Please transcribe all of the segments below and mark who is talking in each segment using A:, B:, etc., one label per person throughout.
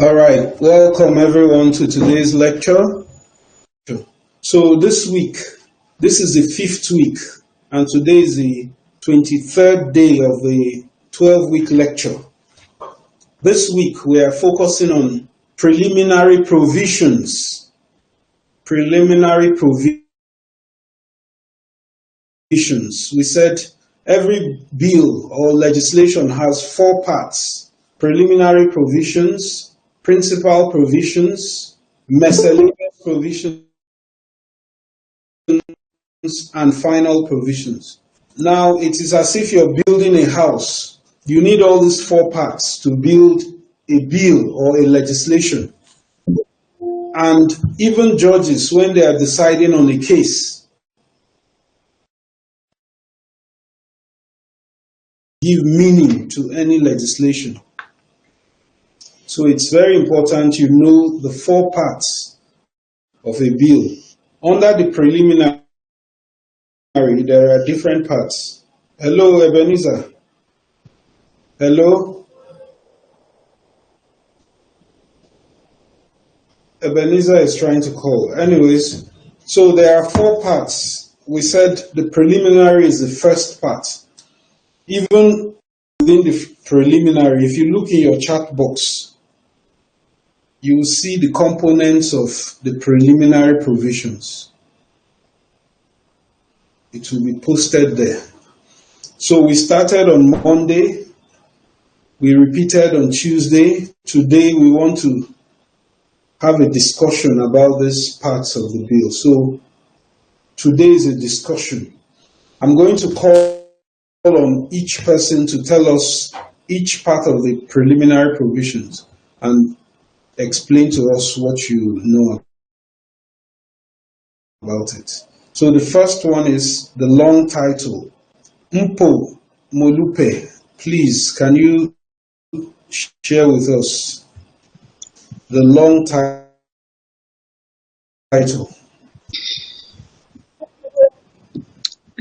A: All right, welcome everyone to today's lecture. So this week, this is the 5th week, and today is the 23rd day of the 12-week lecture. This week, we are focusing on preliminary provisions. Preliminary provisions. We said every bill or legislation has 4 parts: preliminary provisions, principal provisions, miscellaneous provisions, and final provisions. Now, it is as if you're building a house. You need all these 4 parts to build a bill or a legislation. And even judges, when they are deciding on a case, give meaning to any legislation. So it's very important you know the 4 parts of a bill. Under the preliminary, there are different parts. Hello, Ebenezer. Hello? Ebenezer is trying to call. Anyways, so there are 4 parts. We said the preliminary is the first part. Even within the preliminary, if you look in your chat box, you will see the components of the preliminary provisions. It will be posted there. So we started on Monday. We repeated on Tuesday. Today we want to have a discussion about these parts of the bill. So today is a discussion. I'm going to call on each person to tell us each part of the preliminary provisions and explain to us what you know about it. So the first one is the long title. Mpo Molupe, please, can you share with us the long title?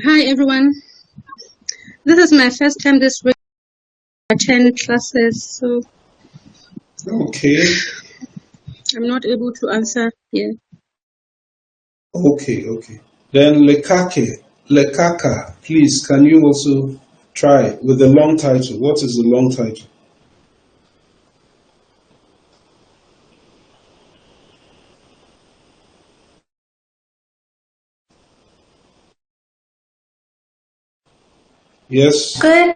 B: Hi everyone. This is my first time this week to attend classes, so
A: okay.
B: I'm not able to answer here.
A: Okay. Then Lekaka, please, can you also try with the long title? What is the long title? Yes.
C: Good.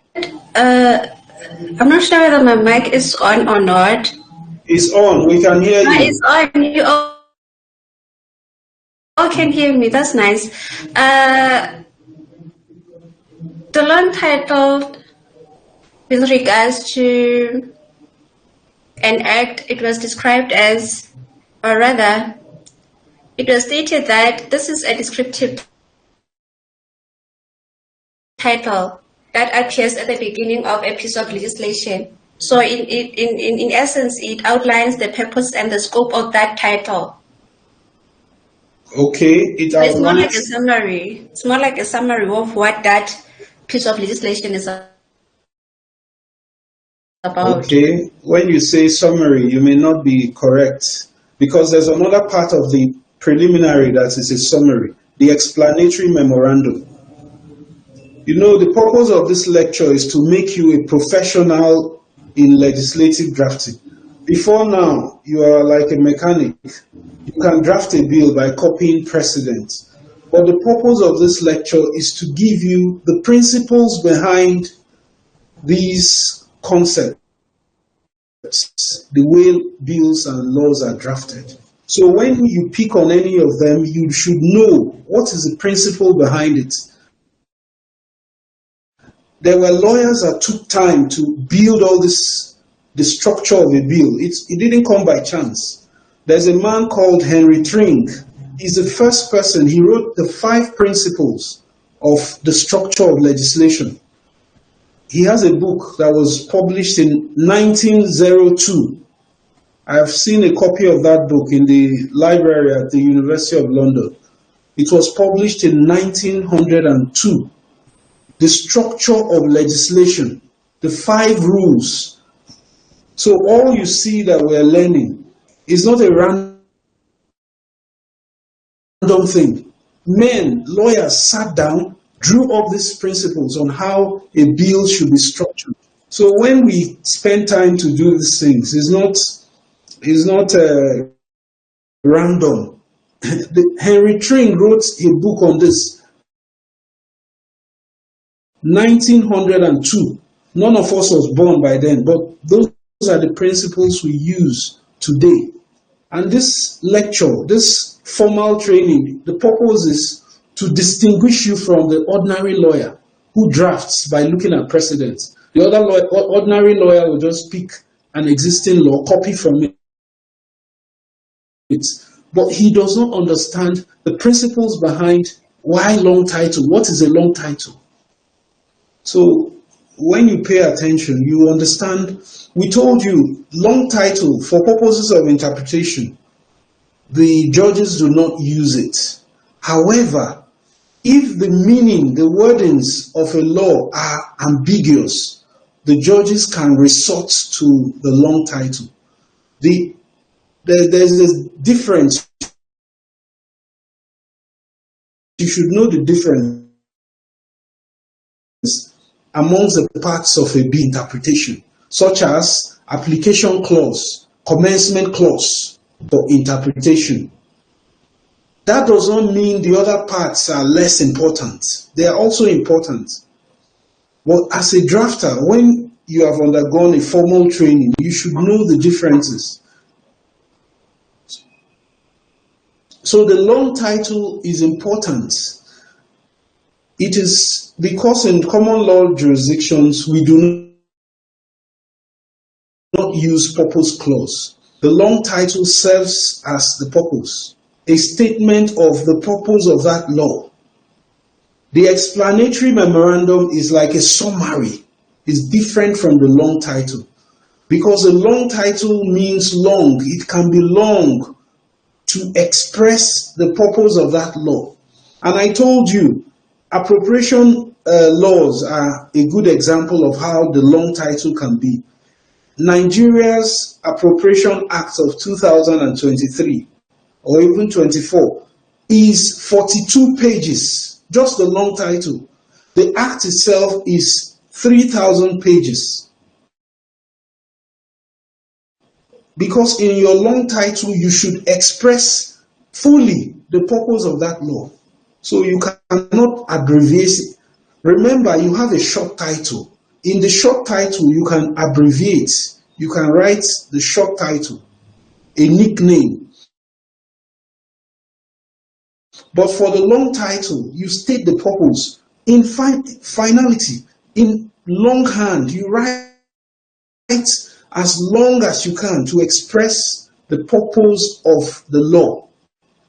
C: I'm not sure whether my mic is on or not.
A: It's on. We can hear you.
C: It's on. You all can hear me. That's nice. The long title with regards to an act, it was described as, or rather, it was stated that this is a descriptive title that appears at the beginning of a piece of legislation. So in essence, it outlines the purpose and the scope of that title.
A: Okay, it outlines.
C: It's more like a summary. It's more like a summary of what that piece of legislation is about.
A: Okay, when you say summary, you may not be correct because there's another part of the preliminary that is a summary, the explanatory memorandum. You know, the purpose of this lecture is to make you a professional in legislative drafting. Before now, you are like a mechanic. You can draft a bill by copying precedent. But the purpose of this lecture is to give you the principles behind these concepts, the way bills and laws are drafted. So when you pick on any of them, you should know what is the principle behind it. There were lawyers that took time to build all this, the structure of a bill. It didn't come by chance. There's a man called Henry Tring. He's the first person. He wrote the 5 principles of the structure of legislation. He has a book that was published in 1902. I have seen a copy of that book in the library at the University of London. It was published in 1902. The structure of legislation, the 5 rules So all you see that we're learning is not a random thing. Men, lawyers sat down, drew up these principles on how a bill should be structured. So when we spend time to do these things, it's not random. Henry Tring wrote a book on this, 1902. None of us was born by then, but those are the principles we use today. And this lecture, this formal training, the purpose is to distinguish you from the ordinary lawyer who drafts by looking at precedents. The other ordinary lawyer will just pick an existing law, copy from it, but he does not understand the principles behind why long title, what is a long title. So when you pay attention, you understand. We told you, long title, for purposes of interpretation, the judges do not use it. However, if the meaning, the wordings of a law are ambiguous, the judges can resort to the long title. There's a difference. You should know the difference amongst the parts of a B interpretation, such as application clause, commencement clause for interpretation. That does not mean the other parts are less important. They are also important. But as a drafter, when you have undergone a formal training, you should know the differences. So the long title is important. It is because in common law jurisdictions, we do not use purpose clause. The long title serves as the purpose, a statement of the purpose of that law. The explanatory memorandum is like a summary. It's different from the long title. Because a long title means long. It can be long to express the purpose of that law. And I told you, appropriation laws are a good example of how the long title can be. Nigeria's Appropriation Act of 2023, or even 24, is 42 pages, just the long title. The act itself is 3,000 pages. Because in your long title, you should express fully the purpose of that law. So you cannot abbreviate it. Remember, you have a short title. In the short title, you can abbreviate. You can write the short title, a nickname. But for the long title, you state the purpose. In finality, in longhand, you write as long as you can to express the purpose of the law,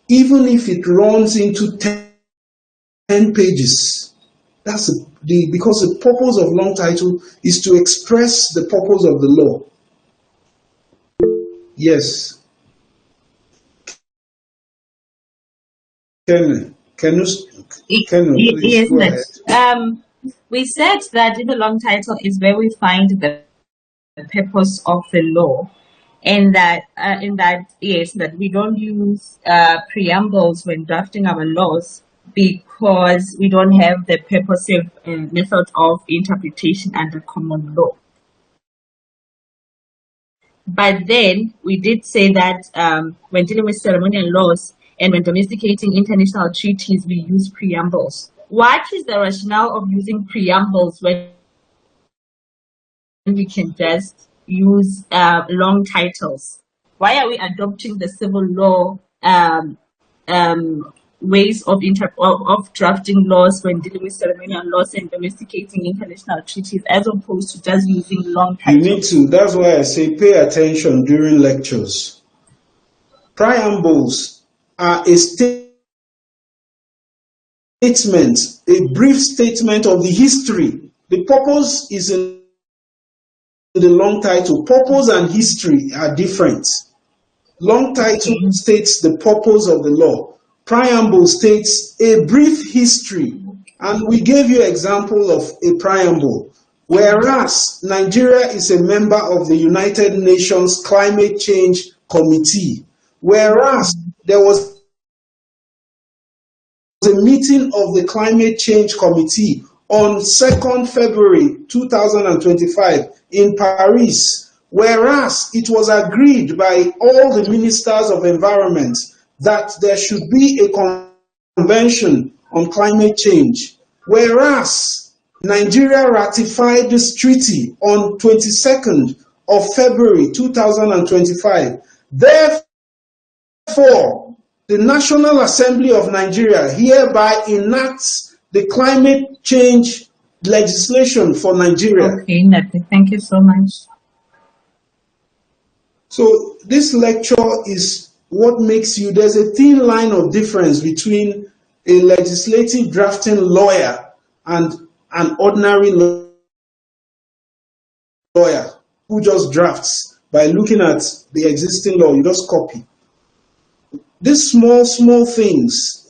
A: even if it runs into 10 pages. That's because the purpose of long title is to express the purpose of the law. Yes. Can you please
D: yes,
A: go ahead?
D: We said that in the long title is where we find the purpose of the law, and that yes, that we don't use preambles when drafting our laws because we don't have the purposive method of interpretation under common law. But then we did say that when dealing with ceremonial laws and when domesticating international treaties, we use preambles. What is the rationale of using preambles when we can just use long titles? Why are we adopting the civil law ways of drafting laws when dealing with ceremonial laws and domesticating international treaties, as opposed to just using long titles?
A: You need to. That's why I say pay attention during lectures. Preambles are a statement, a brief statement of the history. The purpose is in the long title. Purpose and history are different. Long title states the purpose of the law. Preamble states a brief history. And we gave you an example of a preamble. Whereas Nigeria is a member of the United Nations Climate Change Committee. Whereas there was a meeting of the Climate Change Committee on 2nd February 2025 in Paris, whereas it was agreed by all the ministers of environment that there should be a convention on climate change, whereas Nigeria ratified this treaty on 22nd of February 2025. Therefore, the National Assembly of Nigeria hereby enacts the climate change legislation for Nigeria.
D: Okay, Nate, thank you so much.
A: So this lecture is what makes you, there's a thin line of difference between a legislative drafting lawyer and an ordinary lawyer who just drafts by looking at the existing law. You just copy. These small things,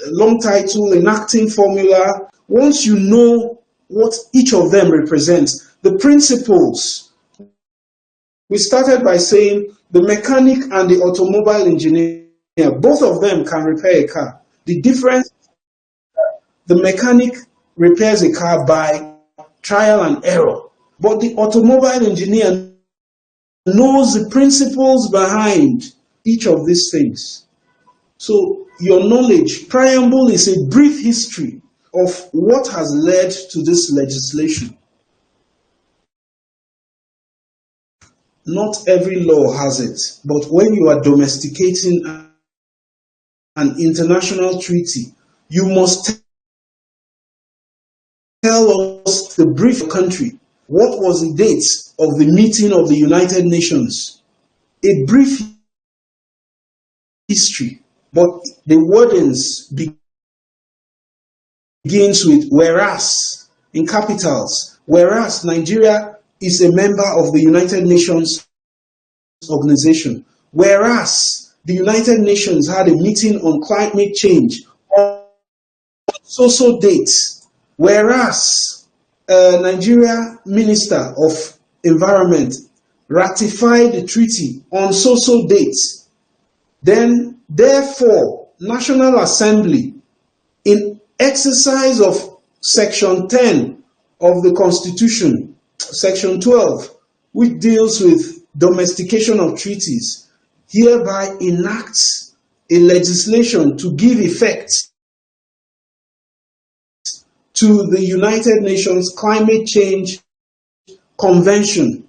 A: long title, enacting formula, once you know what each of them represents, the principles. We started by saying the mechanic and the automobile engineer, both of them can repair a car. The difference, the mechanic repairs a car by trial and error, but the automobile engineer knows the principles behind each of these things. So your knowledge, preamble is a brief history of what has led to this legislation. Not every law has it, but when you are domesticating an international treaty, you must tell us the brief country. What was the date of the meeting of the United Nations? A brief history, but the wordings begins with whereas in capitals, whereas Nigeria is a member of the United Nations organization, whereas the United Nations had a meeting on climate change on so dates, whereas Nigeria Minister of Environment ratified the treaty on so dates, then therefore National Assembly, in exercise of Section 10 of the Constitution, Section 12, which deals with domestication of treaties, hereby enacts a legislation to give effect to the United Nations Climate Change Convention.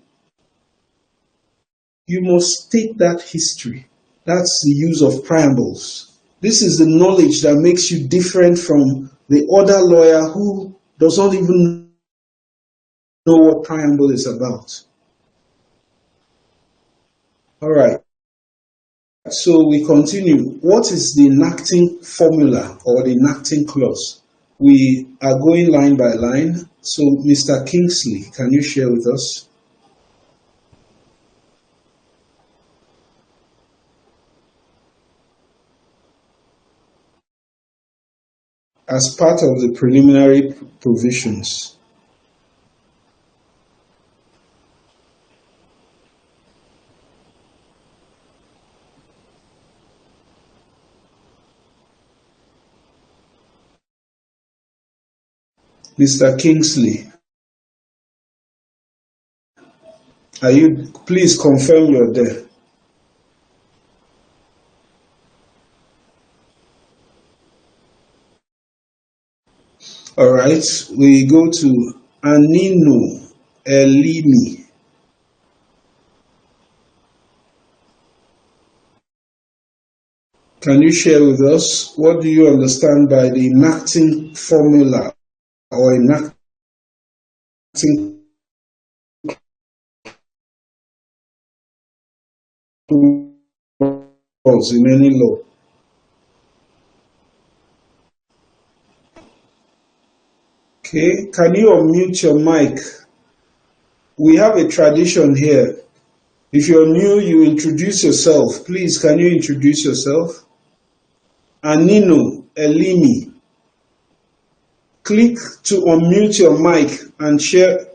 A: You must take that history. That's the use of preambles. This is the knowledge that makes you different from the other lawyer who does not even know what preamble is about. All right. So we continue. What is the enacting formula or the enacting clause? We are going line by line. So Mr. Kingsley, can you share with us? As part of the preliminary provisions. Mr. Kingsley, please confirm you're there. All right, we go to Anino Elimi. Can you share with us what do you understand by the enacting formula or enacting clause in any law? Okay, can you unmute your mic? We have a tradition here. If you're new, you introduce yourself. Please, can you introduce yourself? Anino Elimi. Click to unmute your mic and share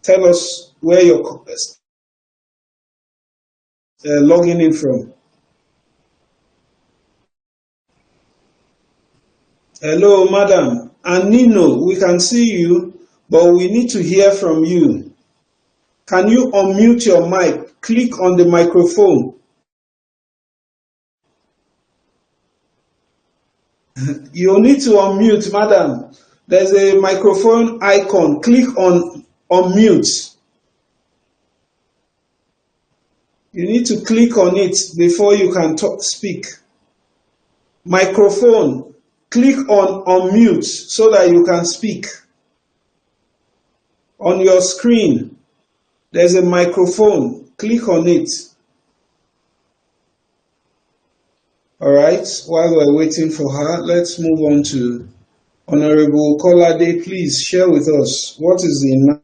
A: Tell us where you're logging in from. Hello, madam. Anino, we can see you, but we need to hear from you. Can you unmute your mic? Click on the microphone. You need to unmute, madam. There's a microphone icon. Click on unmute. You need to click on it before you can speak. Microphone. Click on unmute so that you can speak. On your screen, there's a microphone. Click on it. All right. While we're waiting for her, let's move on to Honorable Kolade. Please share with us what is the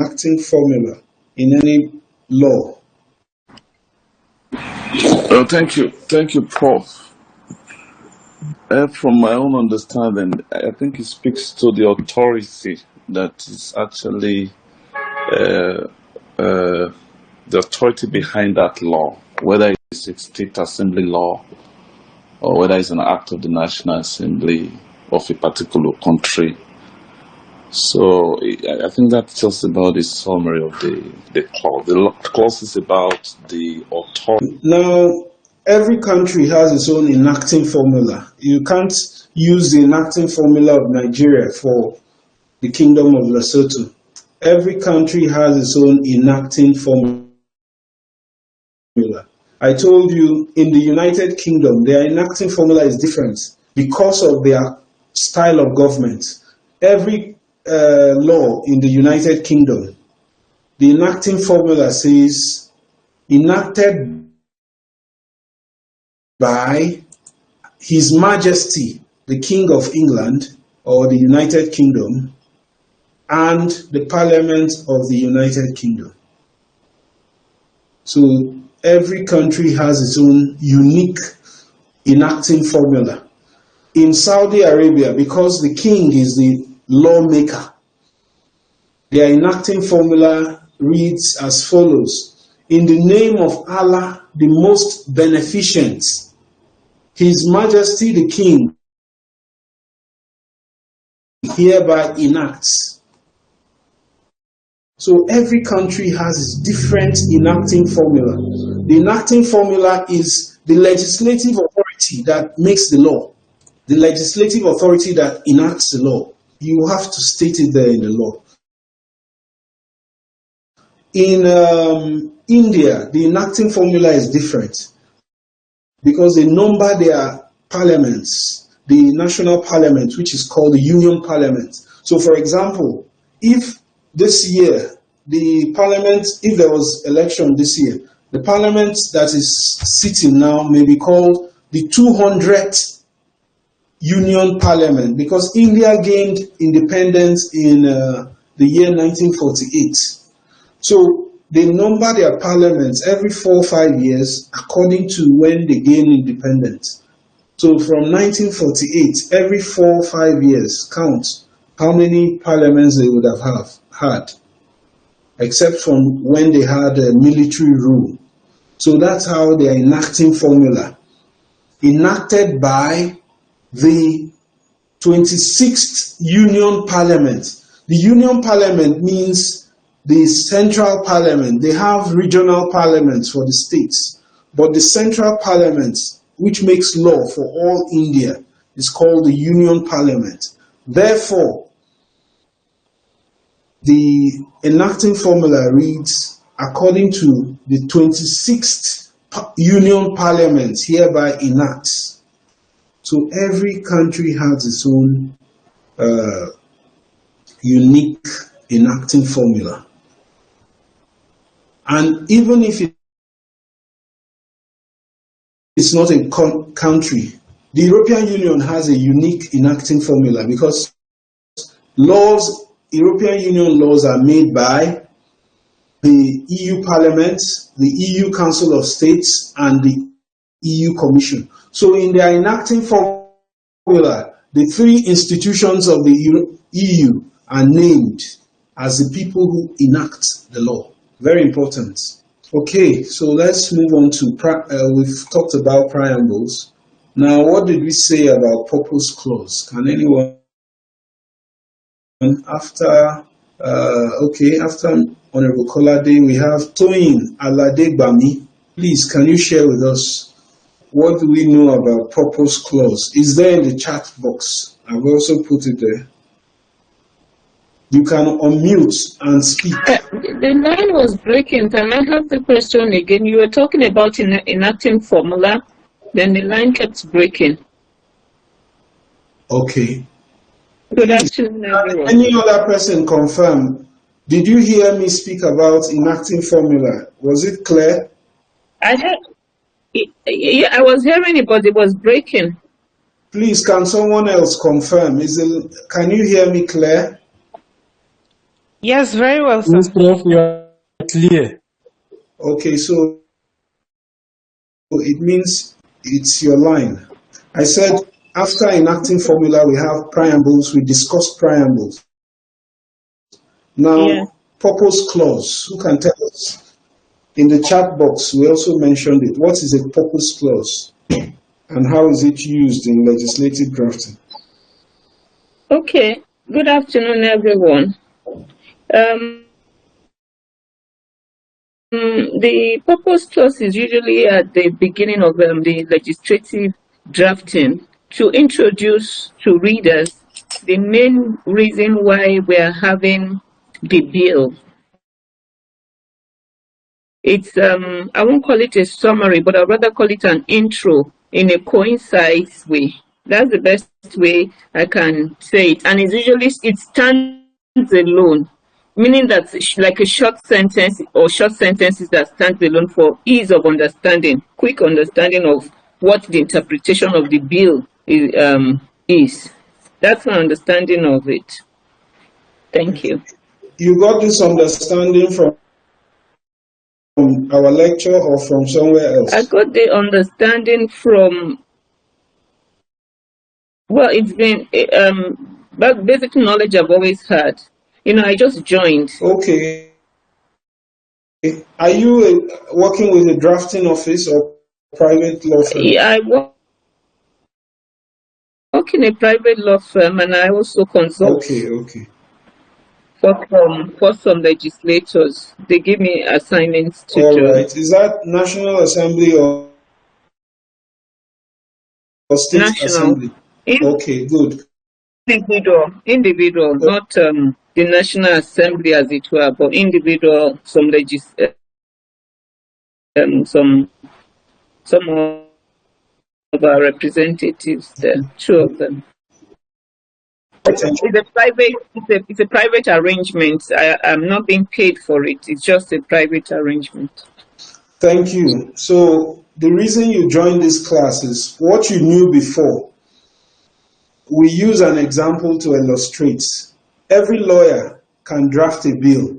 A: enacting formula in any law.
E: Thank you, Prof. From my own understanding, I think it speaks to the authority that is actually the authority behind that law, whether it's a state assembly law or whether it's an act of the National Assembly of a particular country. So I think that's just about the summary of the clause. The clause is about the authority.
A: Now, every country has its own enacting formula. You can't use the enacting formula of Nigeria for the Kingdom of Lesotho. Every country has its own enacting formula. I told you in the United Kingdom, their enacting formula is different because of their style of government. Every law in the United Kingdom, the enacting formula says enacted by His Majesty, the King of England or the United Kingdom, and the Parliament of the United Kingdom. So every country has its own unique enacting formula. In Saudi Arabia, because the king is the lawmaker, their enacting formula reads as follows: in the name of Allah, the most beneficent, His Majesty the King hereby enacts. So every country has its different enacting formula. The enacting formula is the legislative authority that makes the law. The legislative authority that enacts the law. You have to state it there in the law. In India, the enacting formula is different because they number their parliaments, the national parliament, which is called the Union Parliament. So, for example, if this year, the parliament, if there was election this year, the parliament that is sitting now may be called the 200th Union Parliament because India gained independence in the year 1948. So they number their parliaments every 4 or 5 years according to when they gain independence. So from 1948, every 4 or 5 years, count how many parliaments they would have had, except from when they had a military rule. So that's how they are enacting formula. Enacted by the 26th Union Parliament. The Union Parliament means the central parliament. They have regional parliaments for the states, but the central parliament, which makes law for all India, is called the Union Parliament. Therefore, the enacting formula reads, according to the 26th Union Parliament hereby enacts. So every country has its own unique enacting formula. And even if it's not a country, the European Union has a unique enacting formula because European Union laws are made by the EU Parliament, the EU Council of States, and the EU Commission. So in their enacting formula, the three institutions of the EU are named as the people who enact the law. Very important. Okay, so let's move on to, we've talked about preambles. Now, what did we say about purpose clause? Can anyone, after Honorable Kolade, we have Toyin Aladegbami. Please, can you share with us what do we know about purpose clause? Is there in the chat box? I've also put it there. You can unmute and speak.
F: The line was breaking. Can I have the question again? You were talking about enacting formula, then the line kept breaking.
A: Okay.
F: Good afternoon, everyone.
A: Any other person confirm? Did you hear me speak about enacting formula? Was it clear?
F: I was hearing it, but it was breaking.
A: Please, can someone else confirm? Can you hear me clear?
G: Yes, very well, sir.
H: Yes, Prof, you are clear.
A: Okay, so it means it's your line. I said after enacting formula, we have preambles. We discussed preambles. Now, purpose clause. Who can tell us? In the chat box, we also mentioned it. What is a purpose clause? And how is it used in legislative drafting?
F: Okay. Good afternoon, everyone. The purpose clause is usually at the beginning of the legislative drafting to introduce to readers the main reason why we are having the bill. It's I won't call it a summary, but I'd rather call it an intro in a concise way. That's the best way I can say it, and it stands alone, meaning that like a short sentence or short sentences that stands alone for ease of understanding, quick understanding of what the interpretation of the bill is. That's my understanding of it. Thank you.
A: You got this understanding from our lecture or from somewhere else?
F: I got the understanding from, well, it's been basic knowledge I've always had. I just joined.
A: Okay. Are you working with a drafting office or private law firm?
F: I work in a private law firm, and I also consult.
A: Okay.
F: For some legislators. They give me assignments to do.
A: All right. Is that National Assembly or State Assembly? Okay, good.
F: Individual, not the National Assembly as it were, but individual, some of our representatives there, 2 of them. It's a private arrangement. I'm not being paid for it. It's just a private arrangement.
A: Thank you. So the reason you joined this class is what you knew before. We use an example to illustrate. Every lawyer can draft a bill.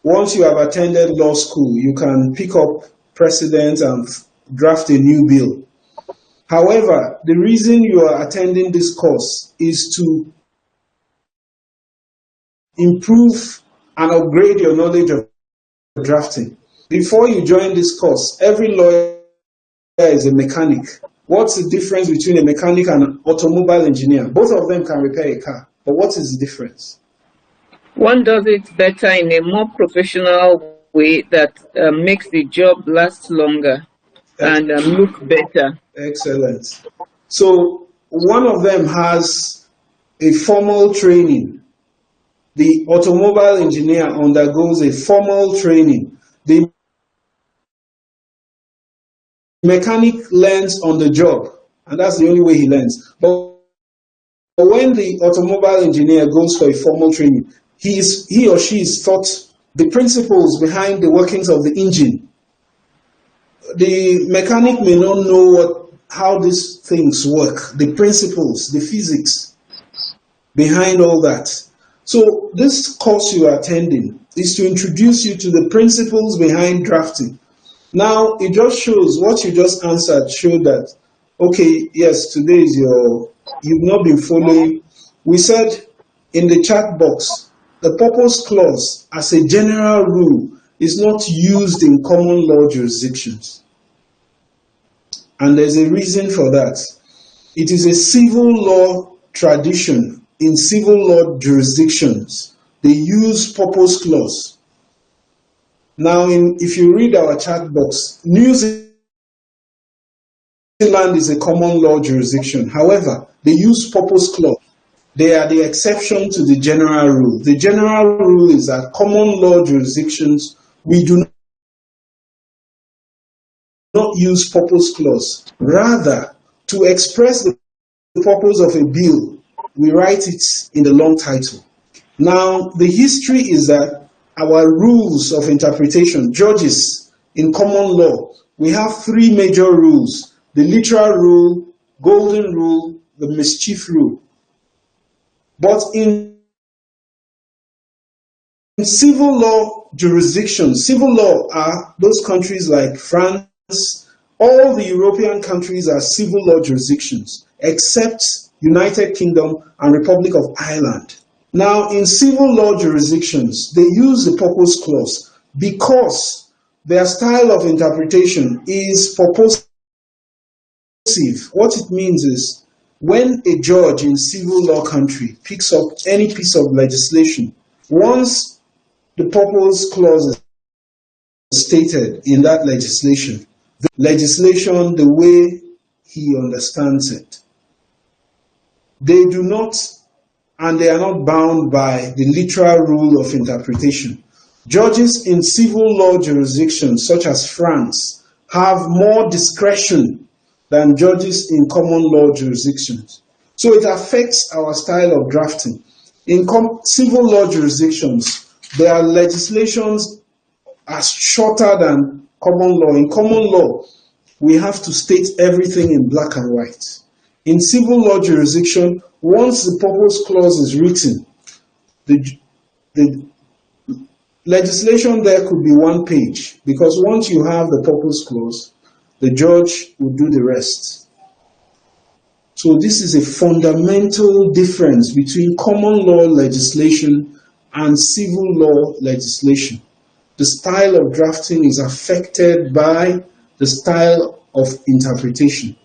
A: Once you have attended law school, you can pick up precedent and draft a new bill. However, the reason you are attending this course is to improve and upgrade your knowledge of drafting. Before you join this course, every lawyer is a mechanic. What's the difference between a mechanic and an automobile engineer? Both of them can repair a car, but what is the difference?
F: One does it better in a more professional way that makes the job last longer and look better.
A: Excellent. So one of them has a formal training. The automobile engineer undergoes a formal training. The mechanic learns on the job, and that's the only way he learns. But when the automobile engineer goes for a formal training, he or she is taught the principles behind the workings of the engine. The mechanic may not know how these things work, the principles, the physics behind all that. So this course you are attending is to introduce you to the principles behind drafting. Now, it just shows what you just answered showed that, okay, yes, today is you've not been following. We said in the chat box, the purpose clause as a general rule is not used in common law jurisdictions. And there's a reason for that. It is a civil law tradition in civil law jurisdictions. They use purpose clause. Now, if you read our chat box, New Zealand is a common law jurisdiction. However, they use purpose clause. They are the exception to the general rule. The general rule is that common law jurisdictions, we do not use purpose clause. Rather, to express the purpose of a bill, we write it in the long title. Now, the history is that our rules of interpretation, judges in common law, we have three major rules: the literal rule, golden rule, the mischief rule. But in civil law jurisdictions, civil law are those countries like France, all the European countries are civil law jurisdictions, except United Kingdom and Republic of Ireland. Now, in civil law jurisdictions, they use the purpose clause because their style of interpretation is purposive. What it means is, when a judge in civil law country picks up any piece of legislation, once the purpose clause is stated in that legislation, the legislation the way he understands it, they do not, and they are not bound by the literal rule of interpretation. Judges in civil law jurisdictions, such as France, have more discretion than judges in common law jurisdictions. So it affects our style of drafting. In civil law jurisdictions, their legislations are shorter than common law. In common law, we have to state everything in black and white. In civil law jurisdiction, once the purpose clause is written, the legislation there could be one page, because once you have the purpose clause, the judge will do the rest. So this is a fundamental difference between common law legislation and civil law legislation. The style of drafting is affected by the style of interpretation.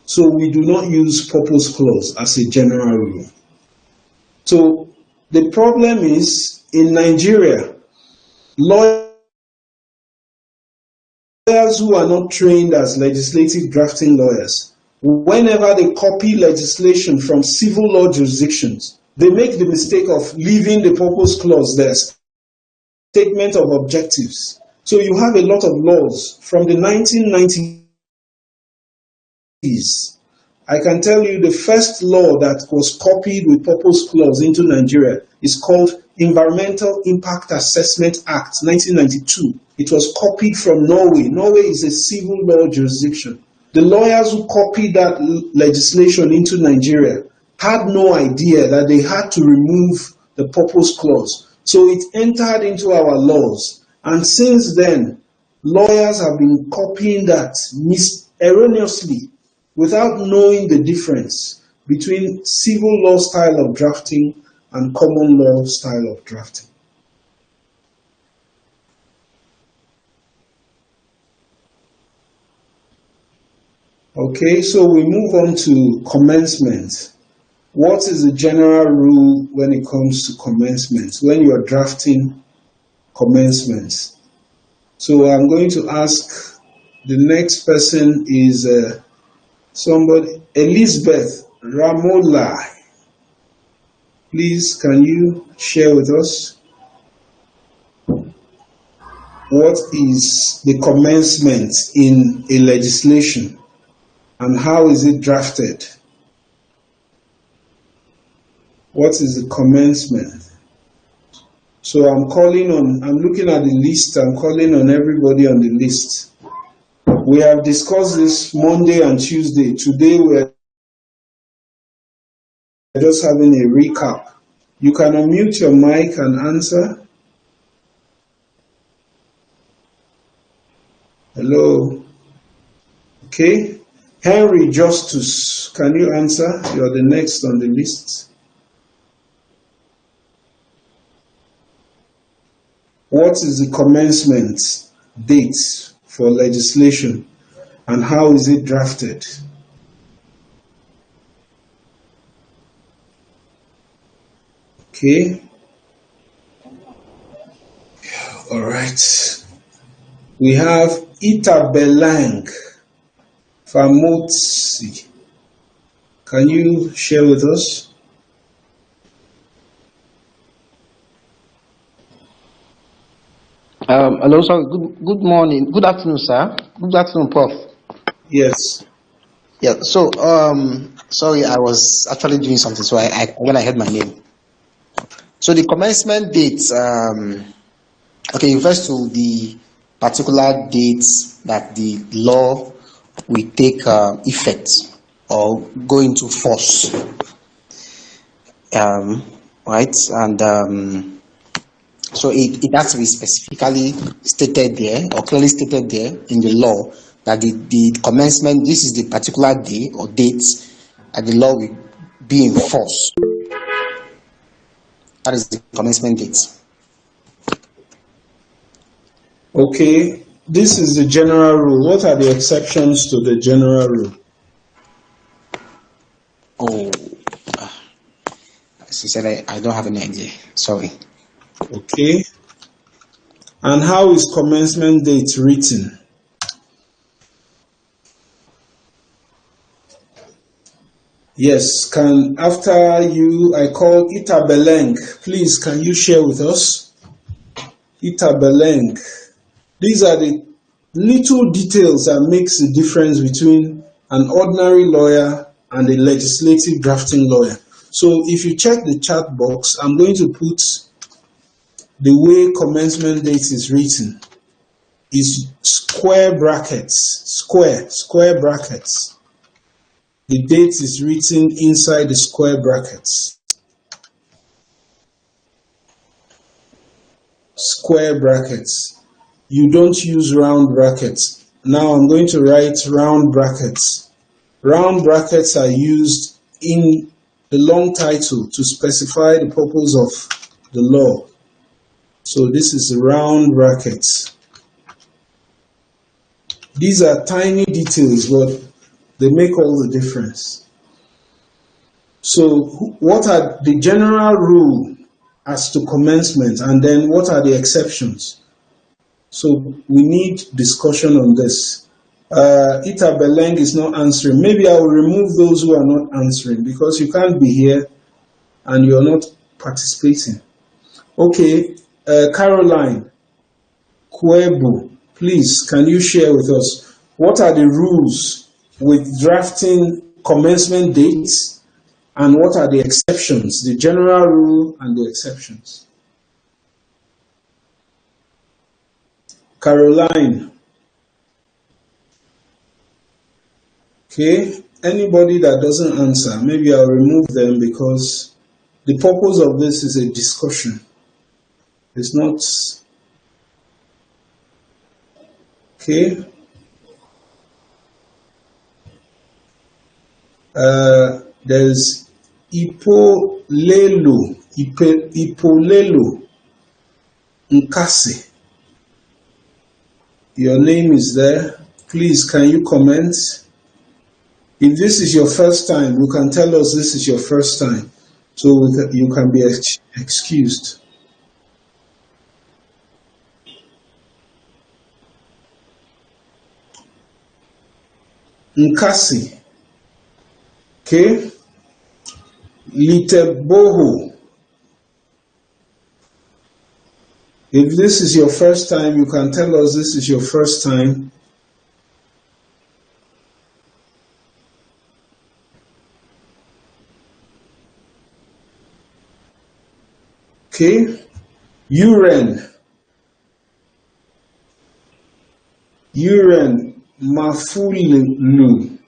A: So we do not use purpose clause as a general rule. So the problem is, in Nigeria, lawyers who are not trained as legislative drafting lawyers, whenever they copy legislation from civil law jurisdictions, they make the mistake of leaving the purpose clause there, statement of objectives. So you have a lot of laws from the 1990s. I can tell you the first law that was copied with purpose clause into Nigeria is called Environmental Impact Assessment Act 1992. It was copied from Norway. Norway is a civil law jurisdiction. The lawyers who copied that legislation into Nigeria had no idea that they had to remove the purpose clause. So it entered into our laws. And since then, lawyers have been copying that erroneously, without knowing the difference between civil law style of drafting and common law style of drafting. Okay, so we move on to commencement. What is the general rule when it comes to commencement, when you are drafting commencement? So I'm going to ask, the next person is somebody, Elizabeth Ramola. Please, can you share with us what is the commencement in a legislation and how is it drafted? What is the commencement? So I'm looking at the list, I'm calling on everybody on the list. We have discussed this Monday and Tuesday. Today we're just having a recap. You can unmute your mic and answer. Hello. Okay. Henry Justus, can you answer? You're the next on the list. What is the commencement date for legislation and how is it drafted? Okay. All right. We have Itabelang Famotsi. Can you share with us?
I: Hello, sir. Good morning. Good afternoon, sir. Good afternoon, Prof.
A: Yes.
I: Yeah. So, sorry, I was actually doing something, so when I heard my name. So the commencement date, okay, refers to the particular date that the law will take effect or go into force. Right, and so it has to be specifically stated there or clearly stated there in the law that the commencement, this is the particular day or date that the law will be in force. That is the commencement date.
A: Okay, this is the general rule. What are the exceptions to the general rule?
I: Oh, as you said, I don't have any idea. Sorry.
A: Okay. And how is commencement date written? Yes, after you, I call Itabeleng. Please, can you share with us? Itabeleng. These are the little details that makes the difference between an ordinary lawyer and a legislative drafting lawyer. So if you check the chat box, I'm going to put the way commencement date is written is square brackets, square brackets. The date is written inside the square brackets. Square brackets. You don't use round brackets. Now I'm going to write round brackets. Round brackets are used in the long title to specify the purpose of the law. So this is round brackets. These are tiny details, but they make all the difference. So what are the general rule as to commencement, and then what are the exceptions? So we need discussion on this. Itabeleng is not answering. Maybe I will remove those who are not answering because you can't be here and you're not participating. Okay, Caroline Kwebu, please, can you share with us what are the rules with drafting commencement dates and what are the exceptions, the general rule and the exceptions? Caroline. Okay, anybody that doesn't answer, maybe I'll remove them because the purpose of this is a discussion. It's not. Okay. There's Ipolelo Nkasi. Your name is there. Please, can you comment? If this is your first time, you can tell us this is your first time, so you can be excused. Nkasi. Okay. Liteboho. If this is your first time, you can tell us this is your first time. Okay. Uren Mafulu.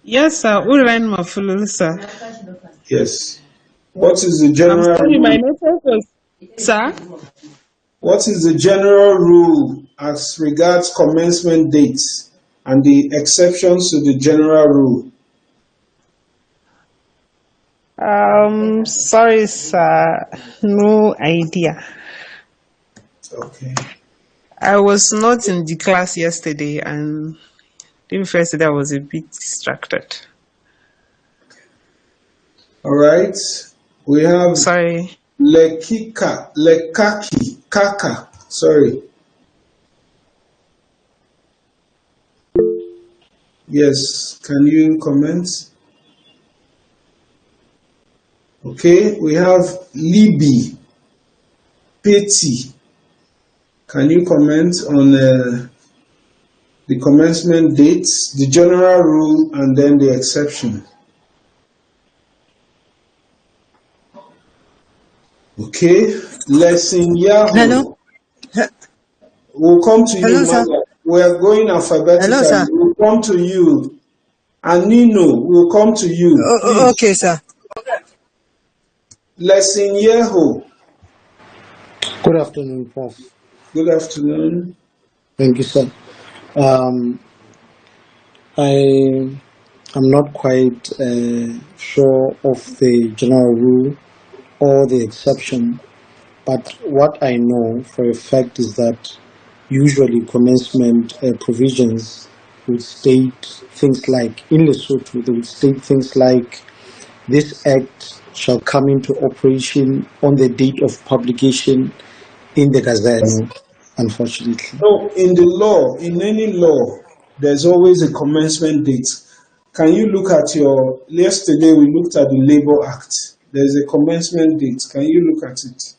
G: Yes, sir. Uren Mafulu, sir.
A: Yes. What is the general?
G: I'm sorry, my network was. Sir?
A: What is the general rule as regards commencement dates and the exceptions to the general rule?
G: Sorry, sir. No idea.
A: Okay.
G: I was not in the class yesterday, and even first day I was a bit distracted.
A: All right. We have
G: Sorry.
A: Kaka. Sorry. Yes. Can you comment? Okay. We have Libby Petty. Can you comment on the commencement dates, the general rule, and then the exception? Okay. Lesson Yahoo.
J: Hello.
A: We'll come to
J: Hello,
A: you,
J: sir.
A: Mother. We are going alphabetically.
J: Hello, sir.
A: We'll come to you. And Nino, we'll come to you. Please.
J: Okay, sir.
A: Lesson Yahoo.
K: Good afternoon, Prof.
A: Good afternoon.
K: Thank you, sir. I am not quite sure of the general rule or the exception, but what I know for a fact is that usually commencement provisions would state things like, in Lesotho, they would state things like, this act shall come into operation on the date of publication in the Gazette, unfortunately.
A: No, in the law, in any law, there's always a commencement date. Can you look at yesterday we looked at the Labor Act. There's a commencement date. Can you look at it?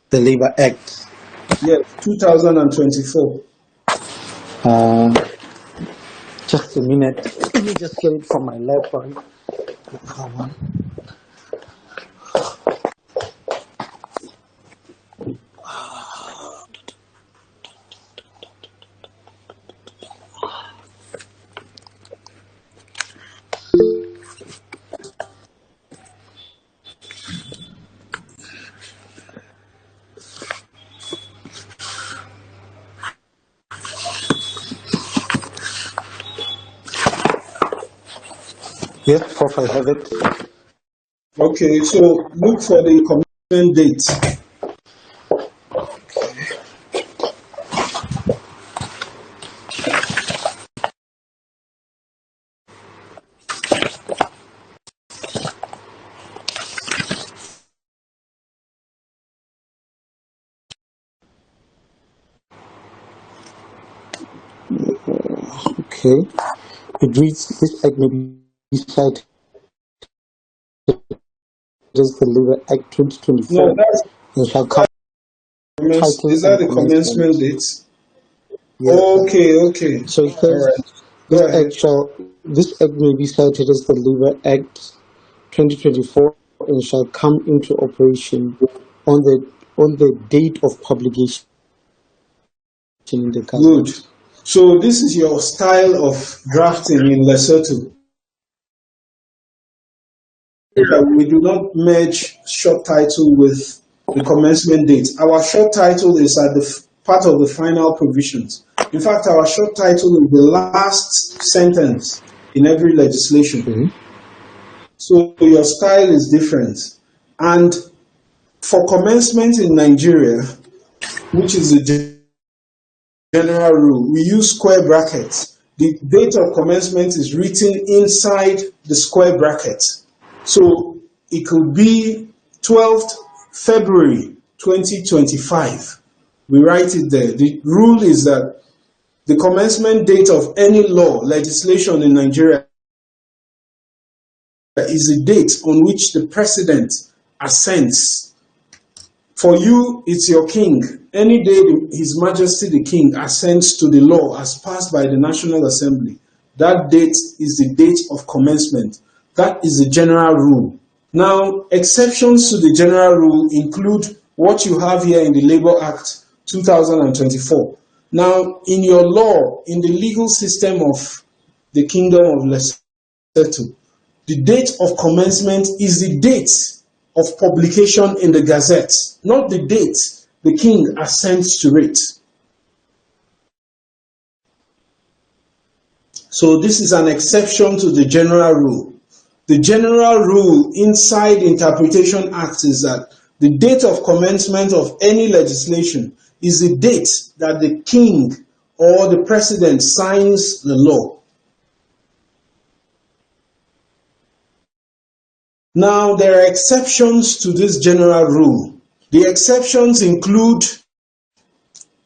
K: The Labor Act.
A: Yes, 2024.
K: Just a minute. Let me just get it from my library. Yes, Prof, I have it.
A: Okay, so look for the commencement date.
K: Okay. It reads, this act may be cited as the Labor Act 2024
A: No, that's
K: and shall come title
A: is that
K: and
A: the commencement
K: commencement.
A: date?
K: Yes.
A: Okay.
K: So it
A: All
K: says,
A: right.
K: this act may be cited as the Labor Act 2024 and shall come into operation on the date of publication in the
A: Good.
K: Gazette.
A: So this is your style of drafting in Lesotho. We do not merge short title with the commencement date. Our short title is at the part of the final provisions. In fact, our short title is the last sentence in every legislation.
K: Mm-hmm.
A: So your style is different. And for commencement in Nigeria, which is the general rule, we use square brackets. The date of commencement is written inside the square bracket. So it could be 12th February 2025. We write it there. The rule is that the commencement date of any law, legislation in Nigeria is the date on which the president assents. For you, it's your king. Any day His Majesty the King assents to the law as passed by the National Assembly, that date is the date of commencement. That is the general rule. Now, exceptions to the general rule include what you have here in the Labor Act 2024. Now, in your law, in the legal system of the Kingdom of Lesotho, the date of commencement is the date of publication in the Gazette, not the date the king assents to it. So this is an exception to the general rule. The general rule inside Interpretation Act is that the date of commencement of any legislation is the date that the king or the president signs the law. Now, there are exceptions to this general rule. The exceptions include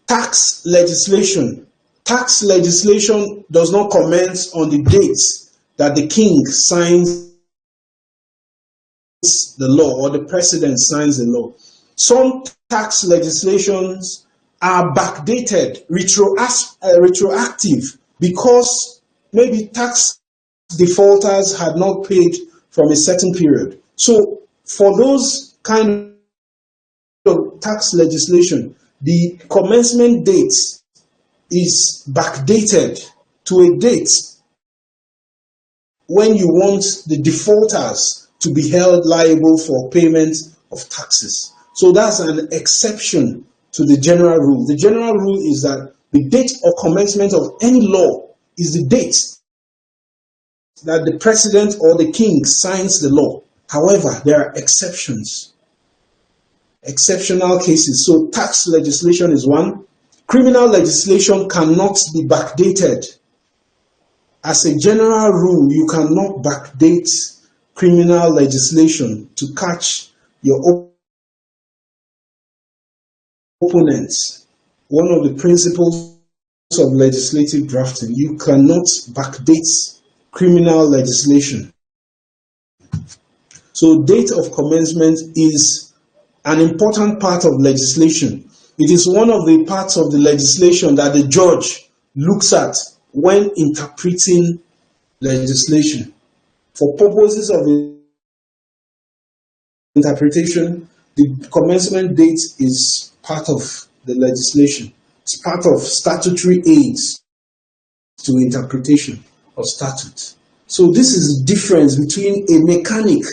A: tax legislation. Tax legislation does not commence on the date that the king signs the law or the president signs the law. Some tax legislations are backdated, retroactive, because maybe tax defaulters had not paid from a certain period. So for those kind of tax legislation, the commencement date is backdated to a date when you want the defaulters to be held liable for payment of taxes. So that's an exception to the general rule. The general rule is that the date of commencement of any law is the date that the president or the king signs the law. However, there are exceptions, exceptional cases. So tax legislation is one. Criminal legislation cannot be backdated. As a general rule, you cannot backdate criminal legislation to catch your opponents. One of the principles of legislative drafting, you cannot backdate criminal legislation. So date of commencement is an important part of legislation. It is one of the parts of the legislation that the judge looks at when interpreting legislation. For purposes of interpretation, the commencement date is part of the legislation. It's part of statutory aids to interpretation of statute. So this is the difference between a mechanic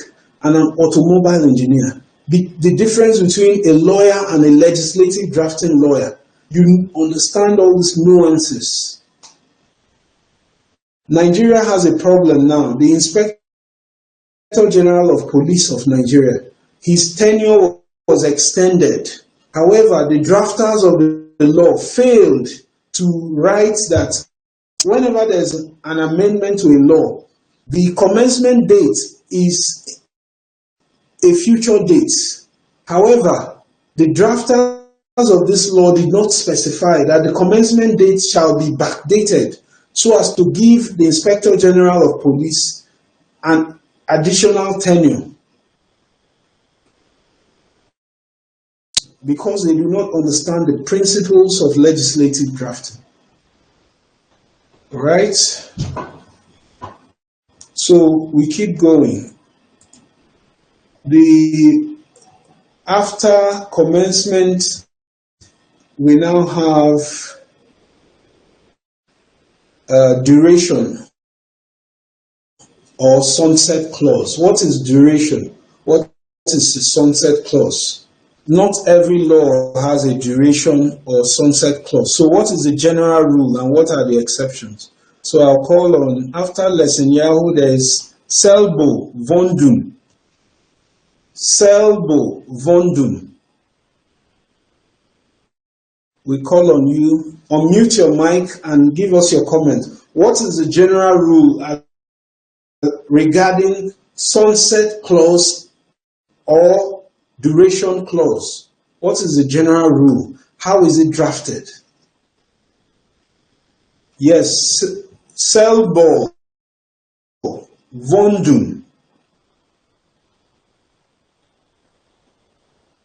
A: and an automobile engineer. The difference between a lawyer and a legislative drafting lawyer. You understand all these nuances. Nigeria has a problem now. The Inspector General of Police of Nigeria, his tenure was extended. However, the drafters of the law failed to write that whenever there's an amendment to a law, the commencement date is a future date. However, the drafters of this law did not specify that the commencement date shall be backdated so as to give the Inspector General of Police an additional tenure, because they do not understand the principles of legislative drafting. All right? So we keep going. After commencement, we now have duration or sunset clause. What is duration? What is the sunset clause? Not every law has a duration or sunset clause. So what is the general rule and what are the exceptions? So I'll call on, after Lesenyahu, there is Selbo Vondum. Selbo Vondum. We call on you. Unmute your mic and give us your comment. What is the general rule regarding sunset clause or duration clause? What is the general rule? How is it drafted? Yes, Selbo Vondum.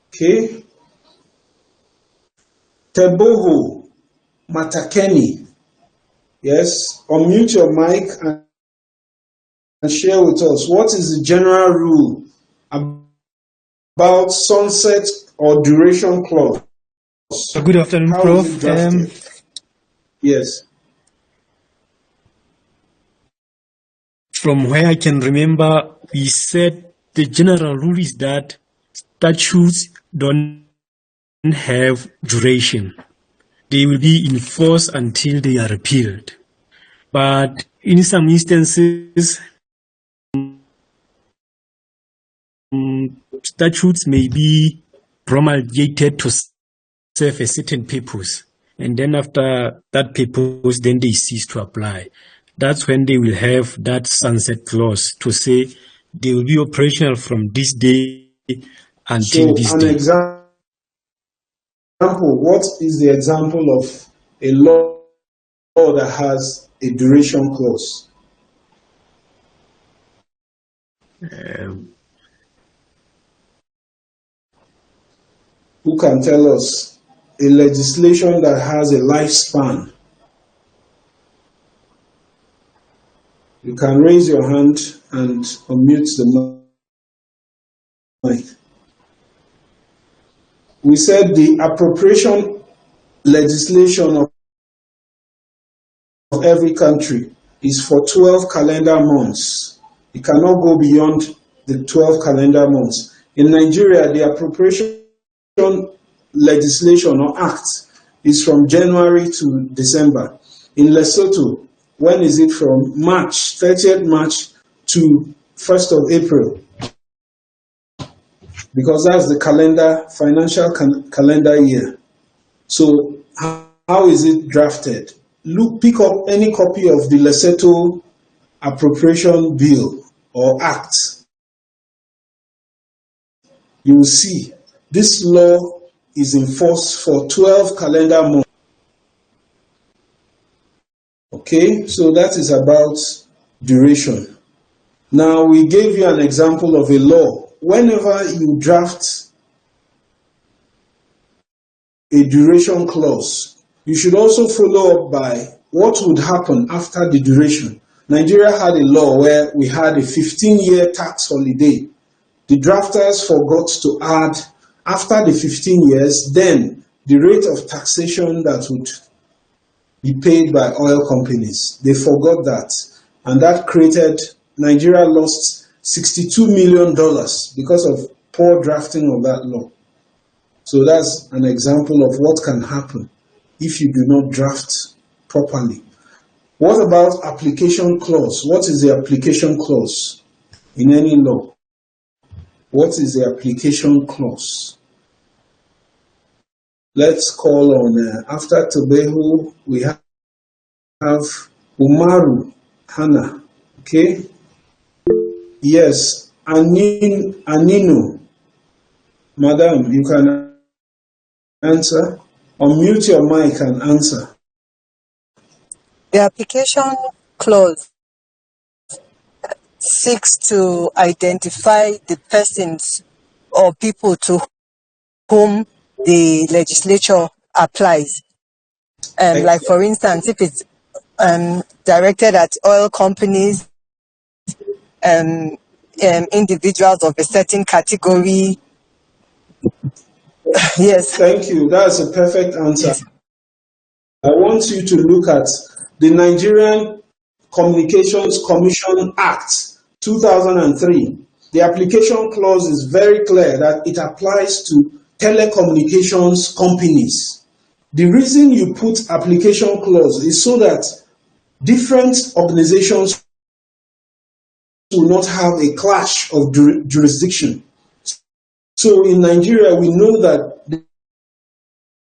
A: Okay. Teboho Matakeni. Yes, unmute your mic and share with us what is the general rule about sunset or duration clause.
H: Good afternoon,
A: How
H: Prof.
A: is it drafted? Yes.
H: From where I can remember, we said the general rule is that statutes don't have duration. They will be in force until they are repealed. But in some instances, statutes may be promulgated to serve a certain purpose. And then after that purpose, then they cease to apply. That's when they will have that sunset clause to say they will be operational from this day until this
A: an
H: day.
A: example, what is the example of a law that has a duration clause? Who can tell us a legislation that has a lifespan? You can raise your hand and unmute the mic. We said the appropriation legislation of every country is for 12 calendar months. It cannot go beyond the 12 calendar months. In Nigeria, the appropriation legislation or act is from January to December. In Lesotho, when is it from? March, 30th March to 1st of April. Because that's the financial calendar year. So how is it drafted? Pick up any copy of the Lesotho appropriation bill or act. You will see this law is in force for 12 calendar months. Okay, so that is about duration. Now we gave you an example of a law. Whenever you draft a duration clause, you should also follow up by what would happen after the duration. Nigeria had a law where we had a 15-year tax holiday. The drafters forgot to add, after the 15 years, then the rate of taxation that would be paid by oil companies. They forgot that. And that created, Nigeria lost $62 million because of poor drafting of that law. So that's an example of what can happen if you do not draft properly. What about application clause? What is the application clause in any law? What is the application clause? Let's call on, after Tobehu, we have Umaru Hannah. Okay? Yes, Anino. Madam, you can answer. Unmute your mic and answer.
J: The application clause seeks to identify the persons or people to whom the legislature applies. Like, for instance, if it's directed at oil companies, individuals of a certain category. Yes.
A: Thank you. That's a perfect answer.
J: Yes.
A: I want you to look at the Nigerian Communications Commission Act 2003. The application clause is very clear that it applies to telecommunications companies. The reason you put application clause is so that different organizations will not have a clash of jurisdiction. So in Nigeria, we know that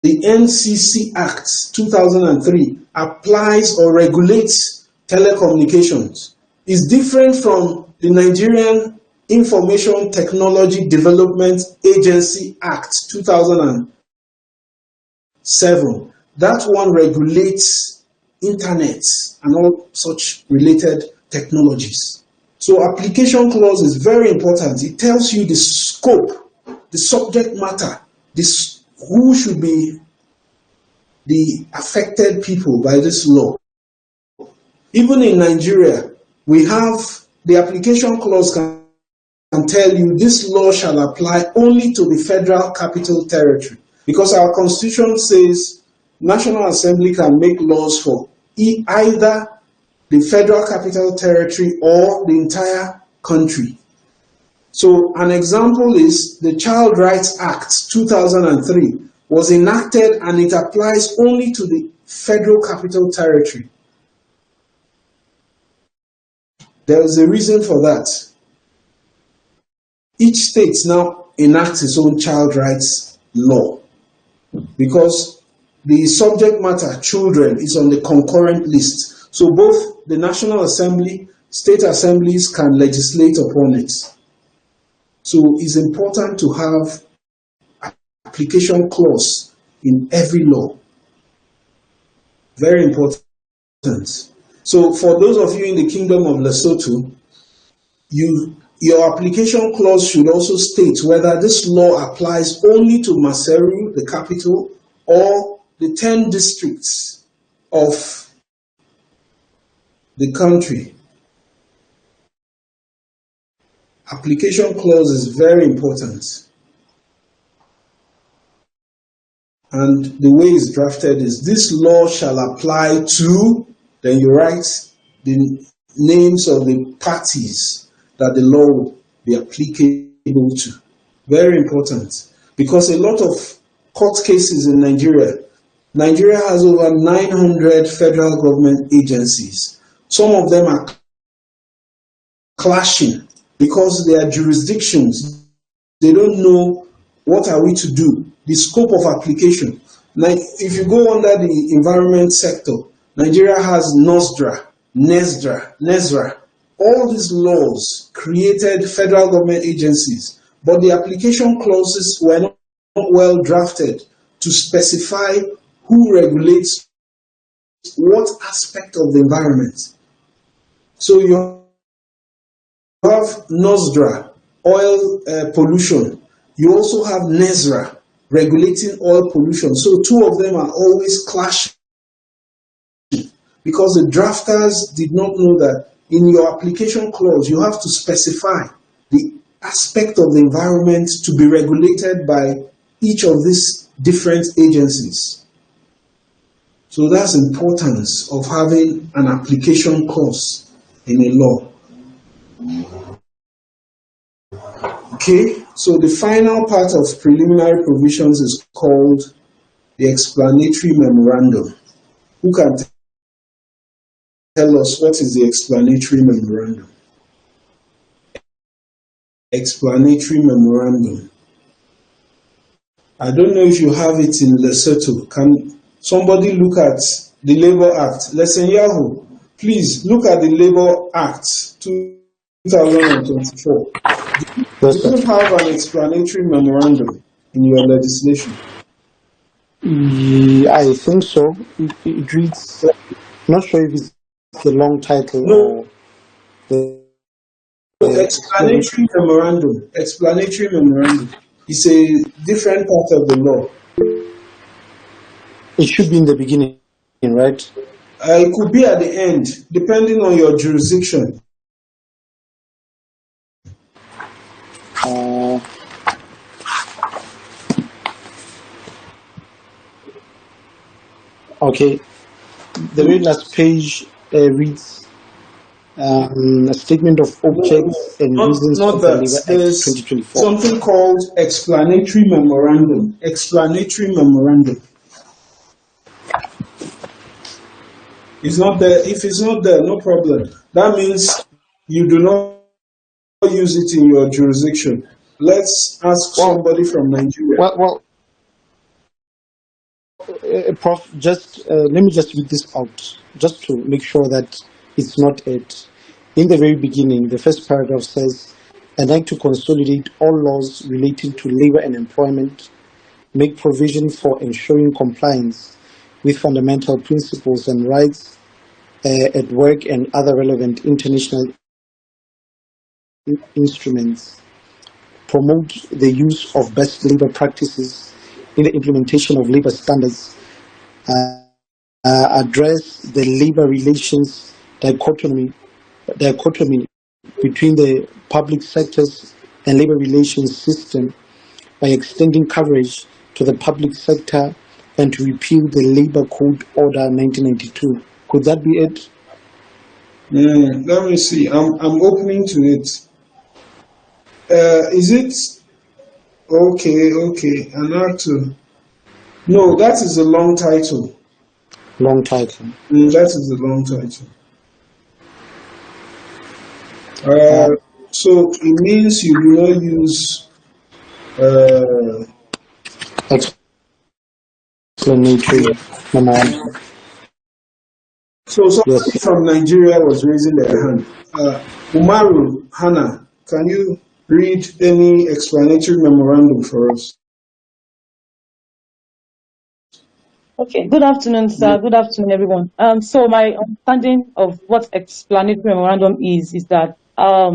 A: the NCC Act 2003 applies or regulates telecommunications. It's different from the Nigerian Information Technology Development Agency Act 2007. That one regulates internet and all such related technologies. So application clause is very important. It tells you the scope, the subject matter, who should be the affected people by this law. Even in Nigeria, we have the application clause can tell you this law shall apply only to the Federal Capital Territory, because our constitution says National Assembly can make laws for either the Federal Capital Territory or the entire country. So an example is the Child Rights Act 2003. was enacted and it applies only to the Federal Capital Territory. There is a reason for that. Each state now enacts its own child rights law because the subject matter, children, is on the concurrent list. So both the National Assembly, state assemblies can legislate upon it. So it's important to have application clause in every law. Very important. So for those of you in the Kingdom of Lesotho, your application clause should also state whether this law applies only to Maseru, the capital, or the 10 districts of the country. Application clause is very important. And the way it's drafted is, this law shall apply to, then you write the names of the parties that the law will be applicable to. Very important. Because a lot of court cases in Nigeria has over 900 federal government agencies. Some of them are clashing because their jurisdictions, they don't know what are we to do, the scope of application. Like if you go under the environment sector, Nigeria has NOSDRA, NESRA. All these laws created federal government agencies, but the application clauses were not well drafted to specify who regulates what aspect of the environment. So you have NOSDRA, oil pollution. You also have NESRA, regulating oil pollution. So two of them are always clashing because the drafters did not know that in your application clause, you have to specify the aspect of the environment to be regulated by each of these different agencies. So that's the importance of having an application clause in a law. Okay, so the final part of preliminary provisions is called the explanatory memorandum. Who can tell us what is the explanatory memorandum? Explanatory memorandum. I don't know if you have it in Lesotho. Can somebody look at the Labour Act? Lesson Yahoo, please look at the Labour Act 2024. Do you have an explanatory memorandum in your legislation?
K: I think so. It reads, not sure if it's the long title
A: No.
K: or the
A: Explanatory memorandum. Explanatory memorandum. It's a different part of the law.
K: It should be in the beginning, right?
A: It could be at the end, depending on your jurisdiction.
K: Okay. The very last page reads a statement of objects and reasons
A: Not
K: of the
A: that.
K: Labour Act
A: There's
K: 2024.
A: something called explanatory memorandum. Explanatory memorandum. It's not there. If it's not there, no problem. That means you do not use it in your jurisdiction. Let's ask somebody from Nigeria.
K: Prof, just let me just read this out, just to make sure that it's not it. In the very beginning, the first paragraph says, "I'd like to consolidate all laws relating to labor and employment, make provision for ensuring compliance with fundamental principles and rights at work and other relevant international instruments, promote the use of best labor practices in the implementation of labor standards, address the labor relations dichotomy between the public sectors and labor relations system by extending coverage to the public sector and to repeal the Labor Code Order 1992. Could that be it?
A: Let me see. I'm opening to it. Is it okay? An act to No, that is a long title.
K: Long title.
A: That is the long title. So it means you do not use
K: explanatory memorandum.
A: So somebody
K: Yes.
A: from Nigeria was raising their hand. Umaru, Hannah, can you read any explanatory memorandum for us?
L: Okay, good afternoon, sir. Good afternoon, everyone. So my understanding of what explanatory memorandum is that